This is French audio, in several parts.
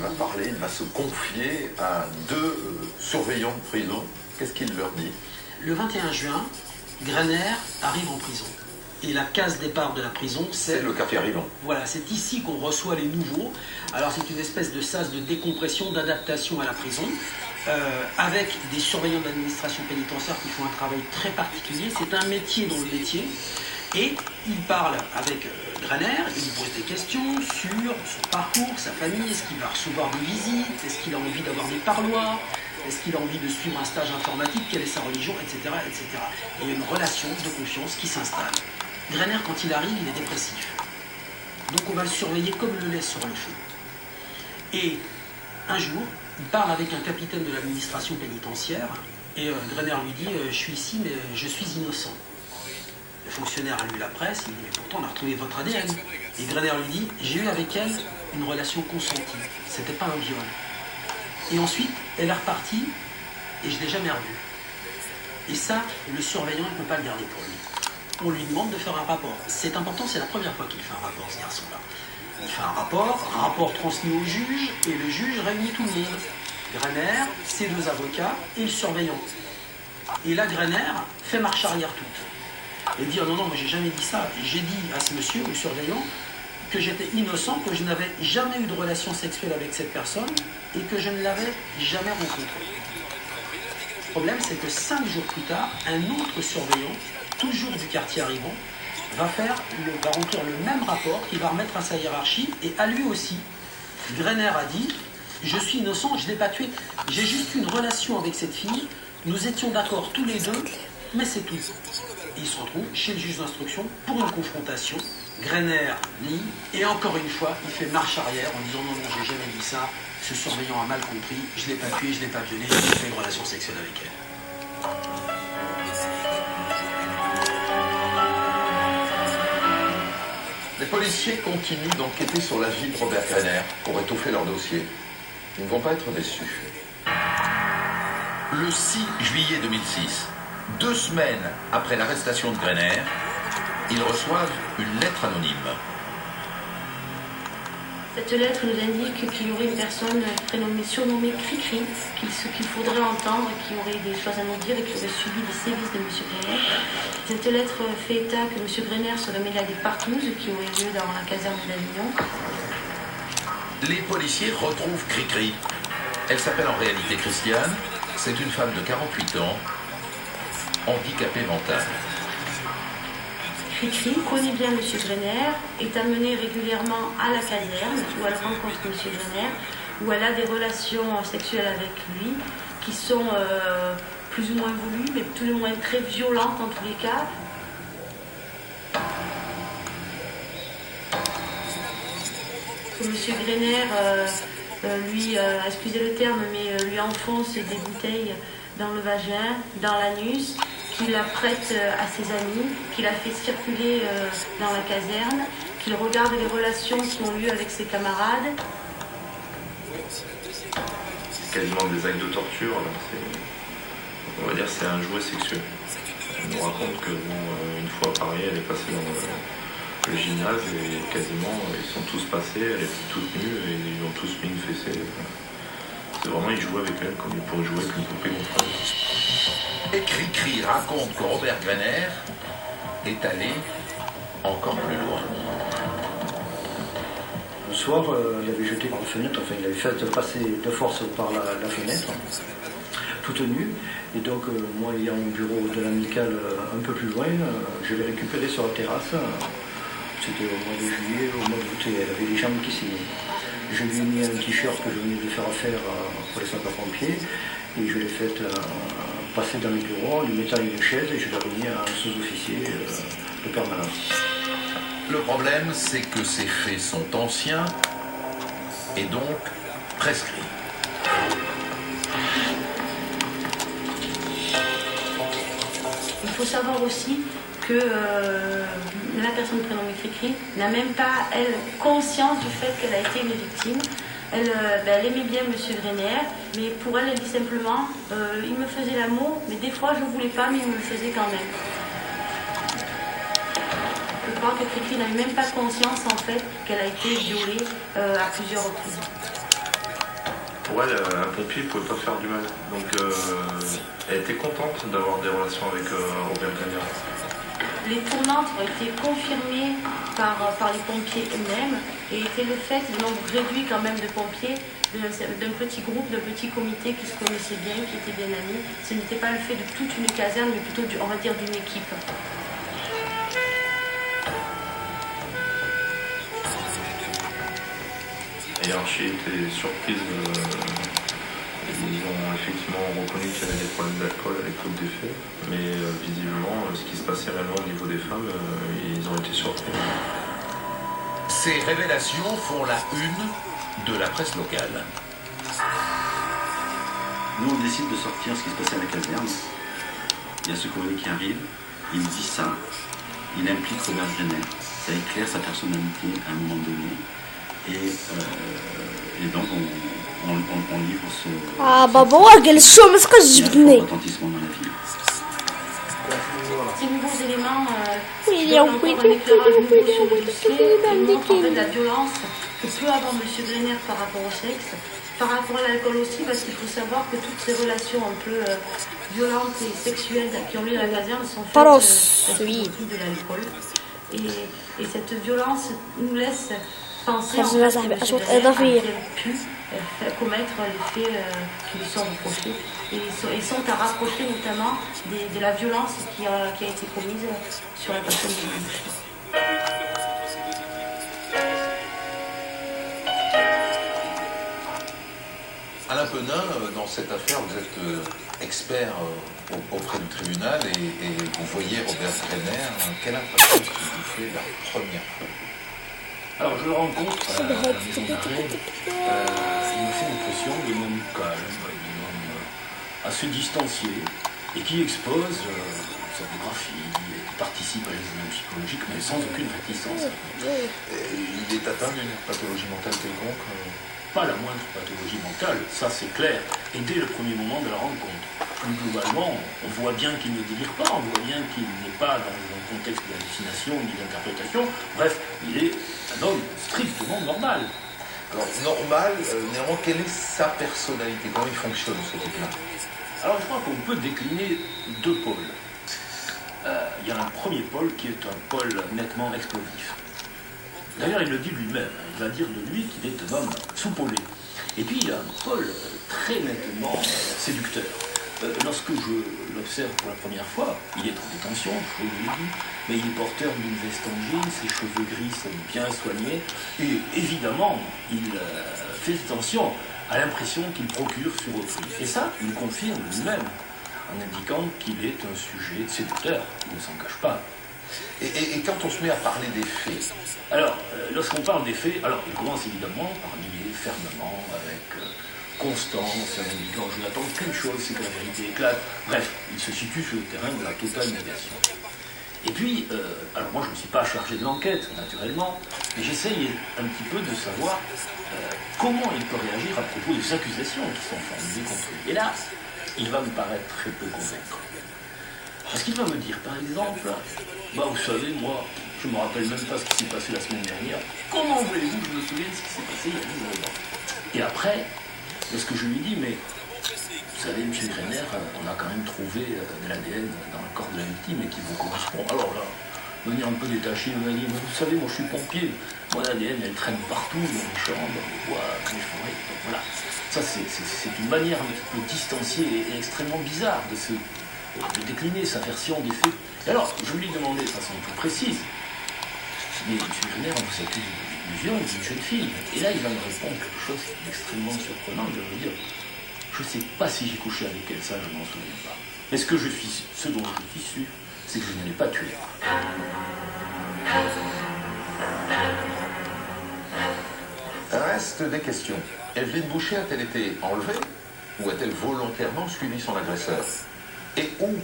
va parler, il va se confier à deux surveillants de prison. Qu'est-ce qu'il leur dit? Le 21 juin, Greiner arrive en prison. Et la case départ de la prison, c'est le quartier arrivant. Voilà, c'est ici qu'on reçoit les nouveaux. Alors c'est une espèce de sas de décompression, d'adaptation à la prison, avec des surveillants d'administration pénitentiaire qui font un travail très particulier. C'est un métier dans le métier. Et il parle avec Greiner, il lui pose des questions sur son parcours, sa famille, est-ce qu'il va recevoir des visites, est-ce qu'il a envie d'avoir des parloirs, est-ce qu'il a envie de suivre un stage informatique, quelle est sa religion, etc., etc. Et il y a une relation de confiance qui s'installe. Greiner, quand il arrive, il est dépressif. Donc on va le surveiller comme le lait sur le feu. Et un jour, il parle avec un capitaine de l'administration pénitentiaire, et Greiner lui dit « Je suis ici, mais je suis innocent ». Le fonctionnaire a lu la presse, il dit « Mais pourtant, on a retrouvé votre ADN ». Et Greiner lui dit « J'ai eu avec elle une relation consentie, c'était pas un viol ». Et ensuite, elle est repartie, et je ne l'ai jamais revue. Et ça, le surveillant ne peut pas le garder pour lui. On lui demande de faire un rapport. C'est important, c'est la première fois qu'il fait un rapport, ce garçon-là. Il fait un rapport transmis au juge, et le juge réunit tout le monde. Greiner, ses deux avocats et le surveillant. Et là, Greiner fait marche arrière toute. Et dit, oh non, moi j'ai jamais dit ça. J'ai dit à ce monsieur, le surveillant, que j'étais innocent, que je n'avais jamais eu de relation sexuelle avec cette personne, et que je ne l'avais jamais rencontrée. Le problème, c'est que 5 jours plus tard, un autre surveillant, toujours du quartier arrivant, va remplir le même rapport qu'il va remettre à sa hiérarchie, et à lui aussi, Greiner a dit « Je suis innocent, je ne l'ai pas tué, j'ai juste eu une relation avec cette fille, nous étions d'accord tous les deux, mais c'est tout. » Et il se retrouve chez le juge d'instruction pour une confrontation. Greiner nie, et encore une fois, il fait marche arrière en disant « Non, j'ai jamais dit ça, ce surveillant a mal compris, je ne l'ai pas tué, je ne l'ai pas violé, j'ai fait une relation sexuelle avec elle. » Les policiers continuent d'enquêter sur la vie de Robert Greiner pour étoffer leur dossier. Ils ne vont pas être déçus. Le 6 juillet 2006, 2 semaines après l'arrestation de Greiner, ils reçoivent une lettre anonyme. Cette lettre nous indique qu'il y aurait une personne surnommée Cricri, qu'il faudrait entendre, qui aurait des choses à nous dire et qui aurait subi des sévices de M. Greiner. Cette lettre fait état que M. Greiner serait mêlé à des partouzes qui auraient lieu dans la caserne d'Avignon. Les policiers retrouvent Cricri. Elle s'appelle en réalité Christiane. C'est une femme de 48 ans, handicapée mentale. Cricri connaît bien M. Greiner, est amenée régulièrement à la caserne, où elle rencontre M. Greiner, où elle a des relations sexuelles avec lui, qui sont plus ou moins voulues, mais tout le moins très violentes en tous les cas. M. Greiner, excusez le terme, mais lui enfonce des bouteilles dans le vagin, dans l'anus, qu'il la prête à ses amis, qu'il a fait circuler dans la caserne, qu'il regarde les relations qui ont lieu avec ses camarades. C'est quasiment des actes de torture. On va dire que c'est un jouet sexuel. On nous raconte que une fois pareil, elle est passée dans le gymnase et quasiment ils sont tous passés, elle est toute nue et ils ont tous mis une fessée. C'est vraiment, ils jouent avec elle comme ils pourraient jouer avec une poupée gonflable. Et Cricri raconte que Robert Greiner est allé encore plus loin. Le soir, il avait jeté par la fenêtre, enfin il avait fait passer de force par la fenêtre, toute nue. Et donc moi ayant un bureau de l'amicale un peu plus loin, je l'ai récupéré sur la terrasse. C'était au mois de juillet, au mois d'août, et elle avait les jambes qui saignaient. Je lui ai mis un t-shirt que je venais de faire faire pour les sapeurs-pompiers, et je l'ai fait passer dans le bureau en lui mettant une chaise, et je l'ai remis à un sous-officier de permanence. Le problème, c'est que ces faits sont anciens et donc prescrits. Il faut savoir aussi que la personne prénommée Cricri n'a même pas, elle, conscience du fait qu'elle a été une victime. Elle aimait bien M. Greiner, mais pour elle, elle dit simplement il me faisait l'amour, mais des fois je ne voulais pas, mais il me le faisait quand même. Je crois que Cricri n'a eu même pas conscience en fait qu'elle a été violée à plusieurs reprises. pour elle, un pompier ne pouvait pas faire du mal. Donc elle était contente d'avoir des relations avec Robert Gagnard. Les tournantes ont été confirmées par les pompiers eux-mêmes et était le fait du nombre réduit quand même de pompiers, d'un petit groupe, d'un petit comité qui se connaissait bien, qui étaient bien amis. Ce n'était pas le fait de toute une caserne, mais plutôt, on va dire, d'une équipe. Et Archie était surprise. Ils ont effectivement reconnu qu'il y avait des problèmes d'alcool à l'époque des faits, mais visiblement, ce qui se passait réellement au niveau des femmes, ils ont été surpris. Ces révélations font la une de la presse locale. Nous, on décide de sortir ce qui se passait à la caserne. Il y a ce courrier qui arrive, il dit ça, il implique Robert Brenner, ça éclaire sa personnalité à un moment donné, et donc on livre ce... قال شو مسكش جبدني retentissement dans la ville. Ces nouveaux éléments ويلي donnent encore un éclairage nouveau sur le dossier, ويلي qui montrent en fait la violence que peut avoir M. Brenner par rapport au sexe, par rapport à l'alcool aussi, parce qu'il faut savoir que toutes ces relations un peu violentes et sexuelles qui ont lieu à la caserne sont faites sous de l'alcool. Et cette violence nous laisse penser en fait que M. Brenner a pu commettre les faits qui lui sont reprochés. Et ils sont à rapprocher notamment de la violence qui a été commise sur la personne de Boucher. Alain Penin, dans cette affaire, vous êtes expert auprès du tribunal et vous voyez Robert Brenner. Quelle impression est-ce qu'il vous fait la première fois? Alors je le rencontre à la maison d'arrêt, il me fait l'impression d'un homme calme, d'un homme assez distancié, et qui expose sa biographie, et qui participe à l'examen psychologique, mais sans aucune réticence. Il est atteint d'une pathologie mentale quelconque? Pas la moindre pathologie mentale, ça c'est clair, et dès le premier moment de la rencontre. Plus globalement, on voit bien qu'il ne délire pas, on voit bien qu'il n'est pas dans un contexte d'hallucination ni d'interprétation. Bref, il est un homme strictement normal. Alors, normal, néanmoins, quelle est sa personnalité? Comment il fonctionne, ce type-là? Alors, je crois qu'on peut décliner deux pôles. Il y a un premier pôle qui est un pôle nettement explosif. D'ailleurs, il le dit lui-même, il va dire de lui qu'il est un homme soupolé. Et puis, il y a un pôle très nettement séducteur. Lorsque je l'observe pour la première fois, il est en détention, je vous l'ai dit, mais il est porteur d'une veste en jean, ses cheveux gris sont bien soignés, et évidemment, il fait attention à l'impression qu'il procure sur autrui. Et ça, il confirme lui-même, en indiquant qu'il est un sujet séducteur, il ne s'en cache pas. Et quand on se met à parler des faits? Alors, lorsqu'on parle des faits, alors il commence évidemment par nier fermement, avec constance, en indiquant je n'attends qu'une chose, c'est que la vérité éclate. Bref, il se situe sur le terrain de la totale négation. Et puis, alors moi je ne me suis pas chargé de l'enquête, naturellement, mais j'essaye un petit peu de savoir comment il peut réagir à propos des accusations qui sont formulées contre lui. Et là, il va me paraître très peu convaincant. Parce qu'il va me dire, par exemple, bah vous savez, moi, je ne me rappelle même pas ce qui s'est passé la semaine dernière. Comment voulez-vous que je me souvienne de ce qui s'est passé il y a 10 ans? Et après, lorsque je lui dis, mais vous savez, M. Brenner, on a quand même trouvé de l'ADN dans le corps de la victime et qui vous correspond. Alors là, venir un peu détaché, il m'a dit, mais vous savez, moi je suis pompier, moi l'ADN elle traîne partout, dans les chambres, dans les bois, dans les forêts. Donc voilà, ça c'est une manière un petit peu distanciée et extrêmement bizarre de décliner sa version des faits. Et alors, je lui demandais de façon plus précise, mais M. Brenner, on vous accuse du viol d'une jeune fille. Et là, il va me répondre quelque chose d'extrêmement surprenant. Il va me dire, je ne sais pas si j'ai couché avec elle, ça je m'en souviens pas. Mais ce dont je suis sûr, c'est que je ne l'ai pas tuée. Reste des questions. Evelyne Boucher a-t-elle été enlevée ou a-t-elle volontairement suivi son agresseur? Et où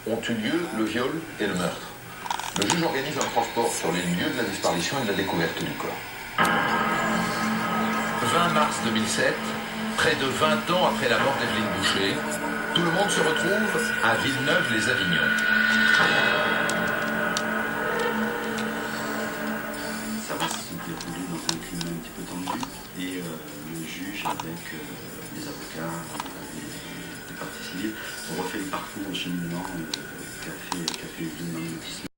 ont eu lieu le viol et le meurtre? Le juge organise un transport sur les lieux de la disparition et de la découverte du corps. 20 mars 2007, près de 20 ans après la mort d'Evelyne Boucher, tout le monde se retrouve à Villeneuve-les-Avignon. Ça va se dérouler dans un climat un petit peu tendu et le juge avec des parties civiles. On refait le parcours au cheminement qu'a fait Evelyne dans le lotissement.